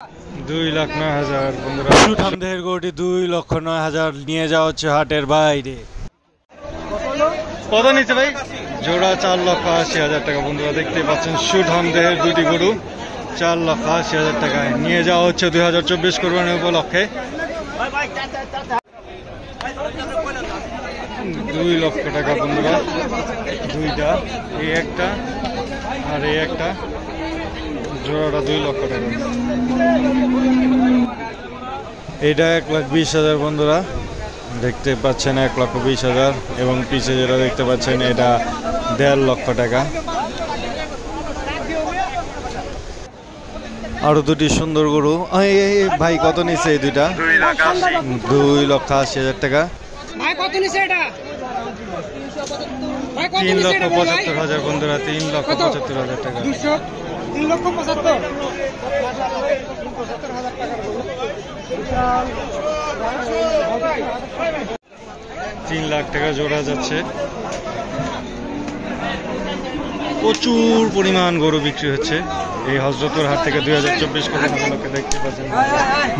2,09,000 বন্ধুরা। সুঠামদের গরুটি 2,09,000 নিয়ে যাওয়া হচ্ছে হাটের বাইরে। কত নিচ্ছে ভাই? জোড়া 4,80,000 টাকা বন্ধুরা, দেখতে পাচ্ছেন সুঠামদের দুটি গরু 4,80,000 টাকায় নিয়ে যাওয়া হচ্ছে 2024 কোরবানি উপলক্ষে। 2 লক্ষ টাকা বন্ধুরা, দুইটা, এই একটা আর এই একটা, জোড়াটা 2 লক্ষ টাকা। এটা 1,20,000 বন্ধুরা, দেখতে পাচ্ছেন 1,20,000 এবং পিছে যেটা দেখতে পাচ্ছেন এটা 1.5 লক্ষ টাকা। আরো দুটি সুন্দর গরু। ভাই কত নিচ্ছে এই দুইটা? 2,80,000 টাকা। 3,75,000 বন্ধুরা, 3,75,000 টাকা। 3 লাখ টাকা জোড়া যাচ্ছে। প্রচুর পরিমাণ গরু বিক্রি হচ্ছে এই হযরতপুর হাট থেকে 2024 কোরবানি দেখতে পাচ্ছেন।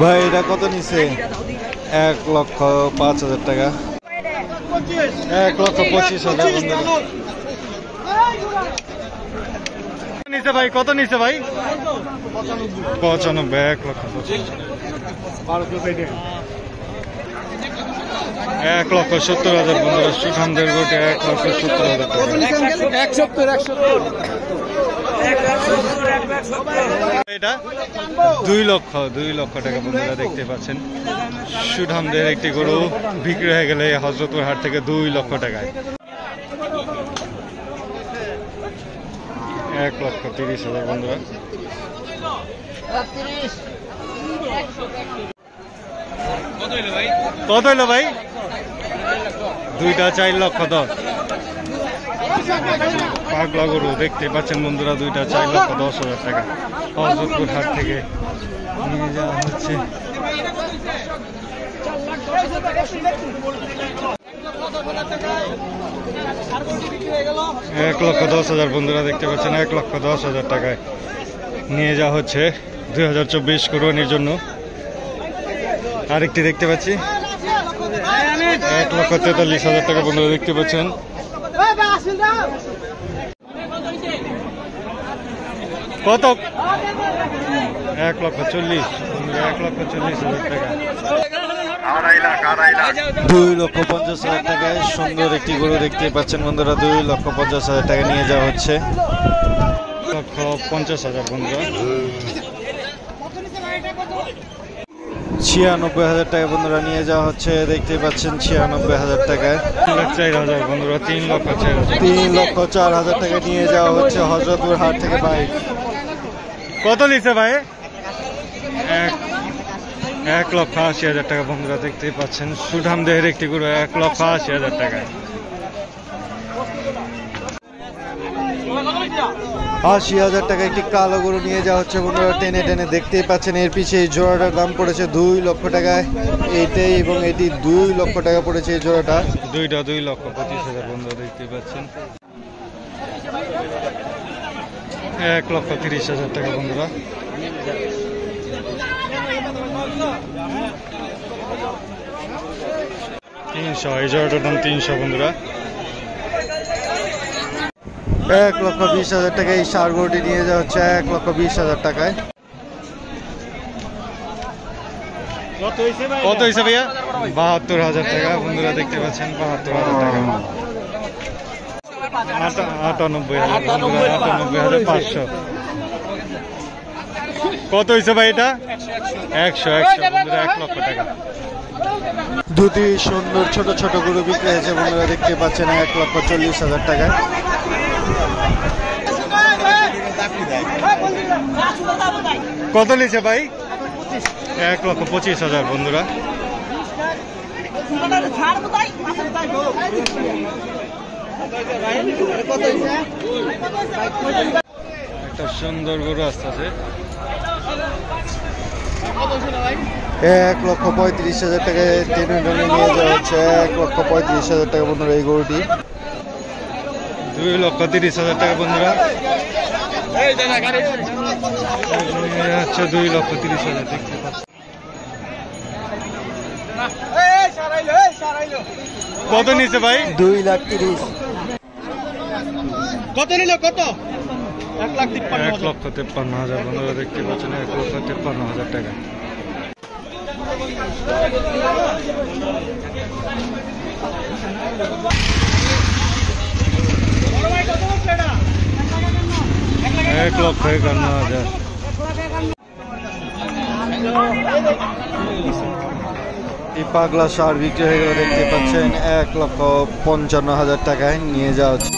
ভাই এটা কত নিচ্ছে? 1,05,000 টাকা। 1,25,000 নিচ্ছে ভাই। কত নিচ্ছে ভাই? 95। 1,70,000 বন্ধুরা, সুঠামদের গোটে 1,70,000 টাকা। 170। এটা 2 লক্ষ টাকা বন্ধুরা, দেখতে পাচ্ছেন সুঠামদের একটি গরু বিক্রি হয়ে গেলে হযরতপুর হাট থেকে 2 লক্ষ টাকায়। 1,30,000 বন্ধুরা। কত হইলো ভাই? দুইটা 4,10,000। পাগলা গরু দেখতে পাচ্ছেন বন্ধুরা, দুইটা 4,10,000 টাকা হযরতপুর হাট থেকে নিয়ে যাওয়া হচ্ছে। 1,10,000 বন্ধুরা, দেখতে পাচ্ছেন 1,10,000 টাকায় নিয়ে যাওয়া হচ্ছে 2024 কোরবানির জন্য। আরেকটি দেখতে পাচ্ছি 1,43,000 টাকা বন্ধুরা, দেখতে পাচ্ছেন। কত? 1,40,000 বন্ধুরা, 1,40,000 টাকা। 2,50,000 টাকায় সুন্দর একটি গরু দেখতে পাচ্ছেন বন্ধুরা, 2,50,000 টাকা নিয়ে যাওয়া হচ্ছে। 1,50,000 বন্ধুরা। 96,000 টাকা বন্ধুরা নিয়ে যাওয়া হচ্ছে, দেখতে পাচ্ছেন 96,000 টাকায়। 3,04,000 বন্ধুরা, 3,04,000 টাকা নিয়ে যাওয়া হচ্ছে হযরতপুর হাট থেকে বাইক। কত নিচ্ছে ভাই? 1,80,000 টাকা বন্ধুরা, দেখতে পাচ্ছেন সুঠামদের একটি গরু 1,80,000 টাকায়। 80,000 টাকা একটি কালো গরু নিয়ে যাওয়া হচ্ছে বন্ধুরা, টেনে টেনে দেখতেই পাচ্ছেন। এর পিছে এই জোড়াটার দাম পড়েছে 2 লক্ষ টাকায়। এইটাই এবং এটি 2 লক্ষ টাকা পড়েছে এই জোড়াটা। দুইটা 2,25,000 বন্ধুরা, দেখতে পাচ্ছেন। 1,30,000 টাকা বন্ধুরা। 300, এই জোড়াটার দাম 300 বন্ধুরা। 1,20,000 টাকা এই ষাঁড় গরুটি নিয়ে যাওয়া হচ্ছে 1,20,000 টাকায়। কত হয়েছে ভাইয়া? 72,000 টাকা বন্ধুরা, দেখতে পাচ্ছেন 72,000 টাকা। 98,000 বন্ধুরা, 98,500। কত হয়েছে ভাই এটা? 100 বন্ধুরা, 1 লক্ষ টাকা। দুটি সুন্দর ছোট ছোট গরু বিক্রি হয়েছে বন্ধুরা, দেখতে পাচ্ছেন 1,40,000 টাকায়। কত নিচ্ছে ভাই? 1,25,000 বন্ধুরা। একটা সুন্দর গরু আসতেছে। 1,35,000 টাকায় টেনে টেনে নিয়ে যাওয়া হচ্ছে। 1,35,000 টাকা বন্ধুরা এই গরুটি। 2,30,000 টাকা বন্ধুরা। আচ্ছা 2,30,000 দেখতে পাচ্ছেন। কত নিচে ভাই? 2,30,000। কত নিল কত? 1,53,000 বন্ধুরা দেখতে পাচ্ছেন, 1,53,000 টাকা। এক লক্ষ 51,000। এই পাগলা সার বিক্রি হয়ে গেল দেখতে পাচ্ছেন 1,55,000 টাকায় নিয়ে যাওয়া হচ্ছে।